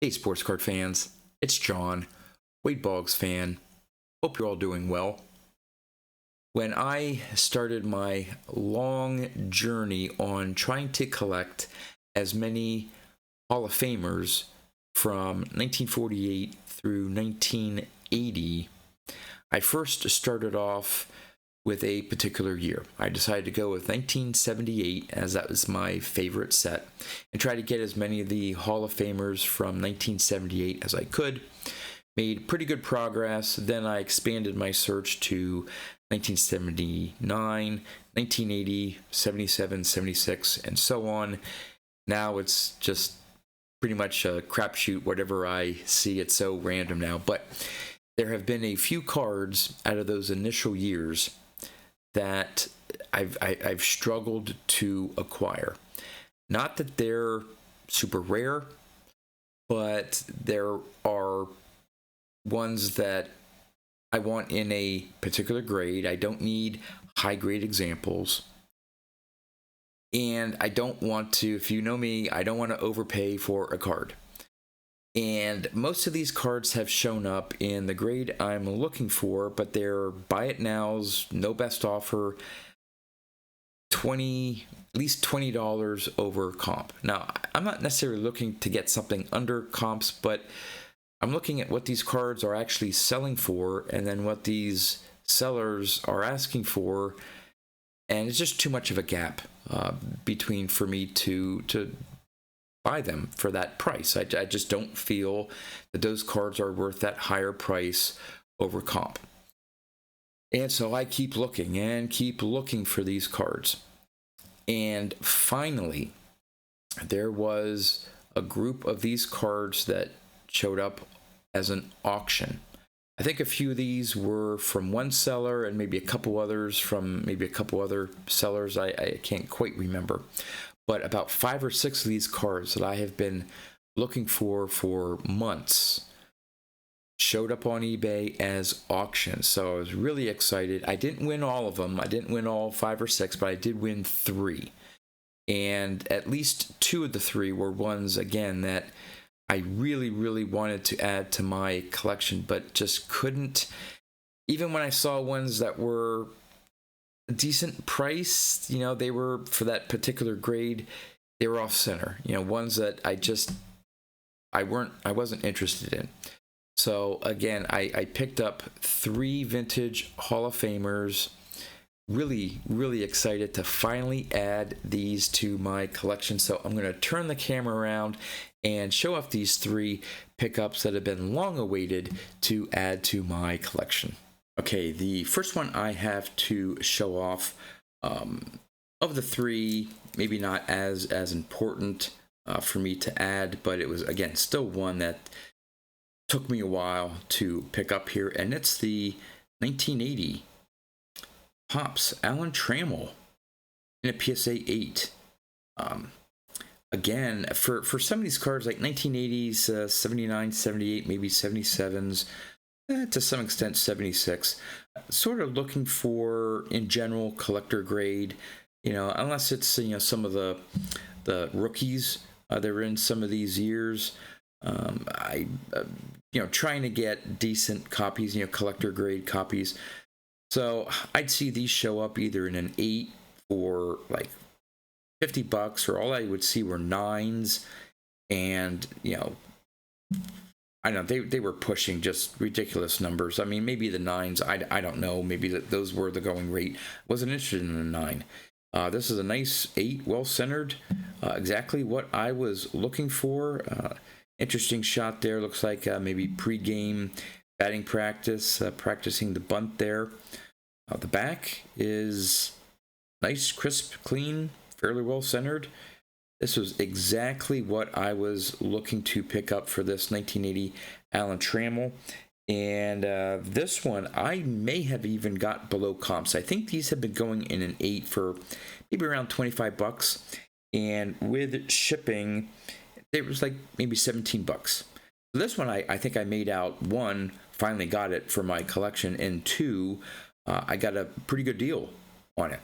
Hey, sports card fans, it's John, Boggs fan. Hope you're all doing well. When I started my long journey on trying to collect as many Hall of Famers from 1948 through 1980, I first started off with a particular year. I decided to go with 1978 as that was my favorite set and try to get as many of the Hall of Famers from 1978 as I could. Made pretty good progress. Then I expanded my search to 1979, 1980, 77, 76, and so on. Now it's just pretty much a crapshoot, whatever I see. It's so random now. But there have been a few cards out of those initial years that I've struggled to acquire. Not that they're super rare, but there are ones that I want in a particular grade. I don't need high grade examples. And I don't want to, if you know me, I don't want to overpay for a card. And most of these cards have shown up in the grade I'm looking for, but they're buy it nows, no best offer, at least $20 over comp. Now, I'm not necessarily looking to get something under comps, but I'm looking at what these cards are actually selling for and then what these sellers are asking for. And it's just too much of a gap between for me to buy them for that price. I just don't feel that those cards are worth that higher price over comp. And so I keep looking and keep looking for these cards. And finally, there was a group of these cards that showed up as an auction. I think a few of these were from one seller and maybe a couple others from maybe a couple other sellers. I can't quite remember. But about 5 or 6 of these cards that I have been looking for months showed up on eBay as auctions. So I was really excited. I didn't win all of them. I didn't win all 5 or 6, but I did win 3. And at least 2 of the 3 were ones, again, that I really, really wanted to add to my collection, but just couldn't. Even when I saw ones that were a decent price, they were for that particular grade, they were off center. Ones that I wasn't interested in. So again, I picked up 3 vintage Hall of Famers. Really, really excited to finally add these to my collection. So I'm going to turn the camera around and show off these 3 pickups that have been long awaited to add to my collection. Okay, the first one I have to show off, of the 3, maybe not as important for me to add, but it was, again, still one that took me a while to pick up here, and it's the 1980 Topps Alan Trammell in a PSA 8. Again, for some of these cards, like 1980s, 79, 78, maybe 77s, to some extent 76, sort of looking for, in general, collector grade, unless it's, some of the rookies that are in some of these years. Trying to get decent copies, collector grade copies. So I'd see these show up either in an 8 for like $50, or all I would see were 9s, and I don't know, they were pushing just ridiculous numbers. I mean, maybe the 9s, I don't know, maybe those were the going rate. Wasn't interested in a 9. This is a nice 8, well centered, exactly what I was looking for. Interesting shot there. Looks like maybe pre-game batting practice, practicing the bunt there. The back is nice, crisp, clean, fairly well centered. This was exactly what I was looking to pick up for this 1980 Alan Trammell. And this one, I may have even got below comps. I think these have been going in an 8 for maybe around $25. And with shipping, it was like maybe $17. So this one, I think I made out, 1, finally got it for my collection, and 2, I got a pretty good deal on it.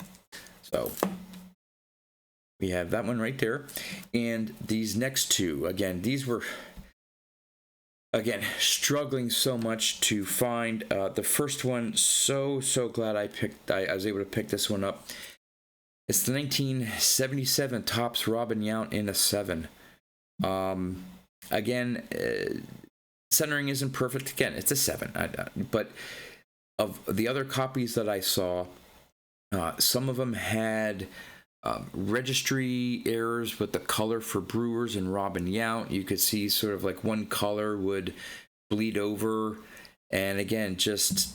So we have that one right there. And these next 2, again, these were Again, struggling so much to find the first one. So glad I was able to pick this one up. It's the 1977 Topps Robin Yount in a 7. Again, centering isn't perfect. Again, it's a 7. But of the other copies that I saw, some of them had registry errors with the color for Brewers and Robin Yount. You could see sort of like one color would bleed over, and again, just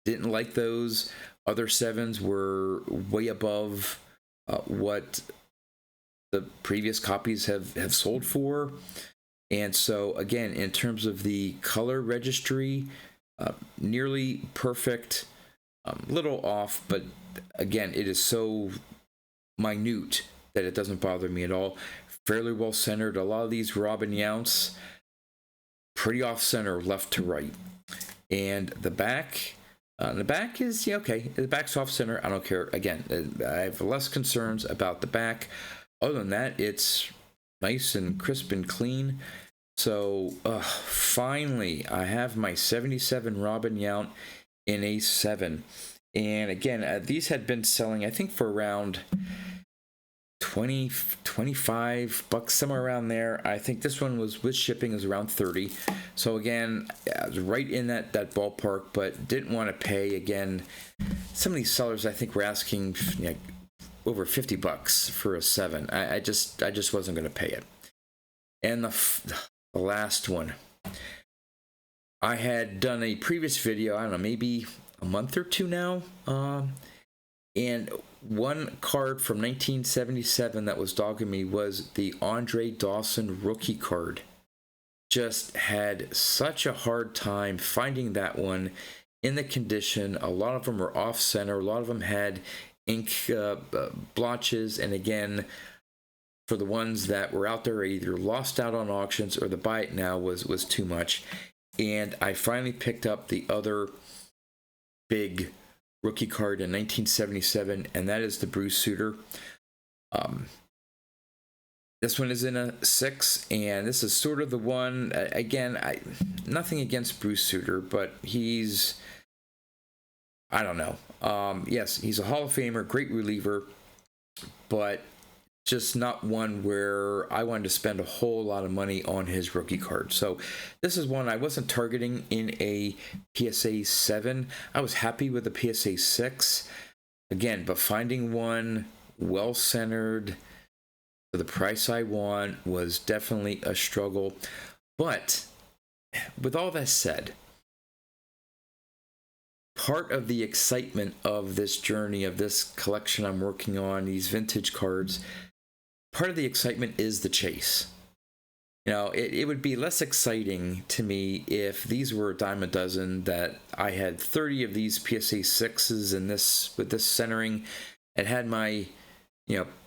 didn't like those. Other 7s were way above what the previous copies have sold for. And so again, in terms of the color registry, nearly perfect, little off, but again, it is so minute that it doesn't bother me at all. Fairly well centered. A lot of these Robin Younts pretty off center, left to right. And the back is okay. The back's off center. I don't care. Again, I have less concerns about the back. Other than that, it's nice and crisp and clean. So finally, I have my 77 Robin Yount in a 7. And again, these had been selling, I think, for around 20, 25 bucks, somewhere around there. I think this one was with shipping is around 30. So again, I was right in that ballpark, but didn't want to pay. Again, some of these sellers I think were asking over 50 bucks for a 7. I just wasn't going to pay it. And the last one, I had done a previous video, I don't know, maybe a month or two now, and one card from 1977 that was dogging me was the Andre Dawson rookie card. Just had such a hard time finding that one in the condition. A lot of them were off center. A lot of them had ink blotches. And again, for the ones that were out there, either lost out on auctions or the buy it now was too much. And I finally picked up the other big rookie card in 1977, and that is the Bruce Sutter. This one is in a 6, and this is sort of the one, again, nothing against Bruce Sutter, but he's, I don't know. Yes, he's a Hall of Famer, great reliever, but just not one where I wanted to spend a whole lot of money on his rookie card. So this is one I wasn't targeting in a PSA 7. I was happy with the PSA 6. Again, but finding one well-centered for the price I want was definitely a struggle. But with all that said, part of the excitement of this journey, of this collection I'm working on, these vintage cards, part of the excitement is the chase. You know, it would be less exciting to me if these were a dime a dozen, that I had 30 of these PSA 6s in this, with this centering, and had my,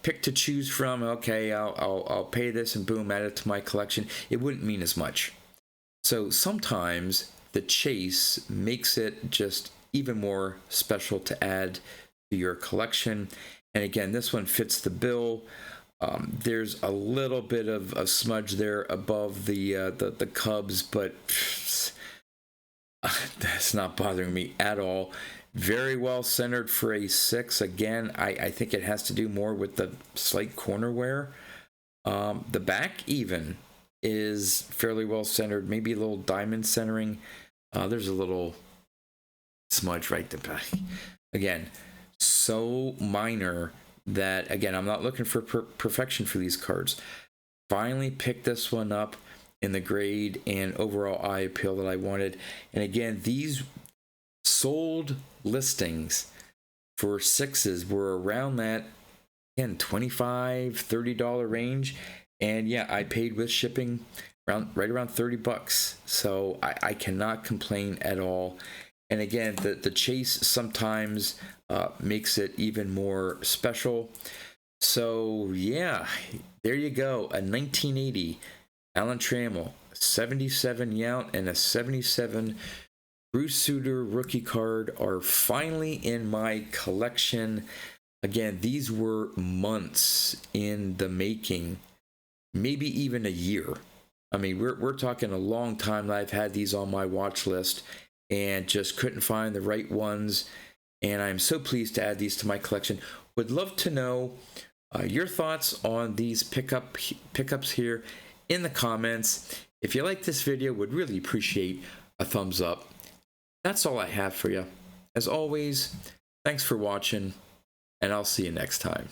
pick to choose from. Okay, I'll pay this and boom, add it to my collection. It wouldn't mean as much. So sometimes the chase makes it just even more special to add to your collection. And again, this one fits the bill. There's a little bit of a smudge there above the Cubs, but that's not bothering me at all. Very well centered for a 6. Again, I think it has to do more with the slight corner wear. The back even is fairly well centered, maybe a little diamond centering. There's a little smudge right there. Again, so minor that, again, I'm not looking for perfection for these cards. Finally picked this one up in the grade and overall eye appeal that I wanted. And again, these sold listings for 6s were around that, again, $25, $30 range. And yeah, I paid with shipping right around 30 bucks. So I cannot complain at all. And again, the chase sometimes makes it even more special. So yeah, there you go. A 1980 Alan Trammell, 77 Yount, and a 77 Bruce Sutter rookie card are finally in my collection. Again, these were months in the making, maybe even a year. I mean, we're talking a long time that I've had these on my watch list and just couldn't find the right ones. And I'm so pleased to add these to my collection. Would love to know your thoughts on these pickups here in the comments. If you like this video, would really appreciate a thumbs up. That's all I have for you. As always, thanks for watching, and I'll see you next time.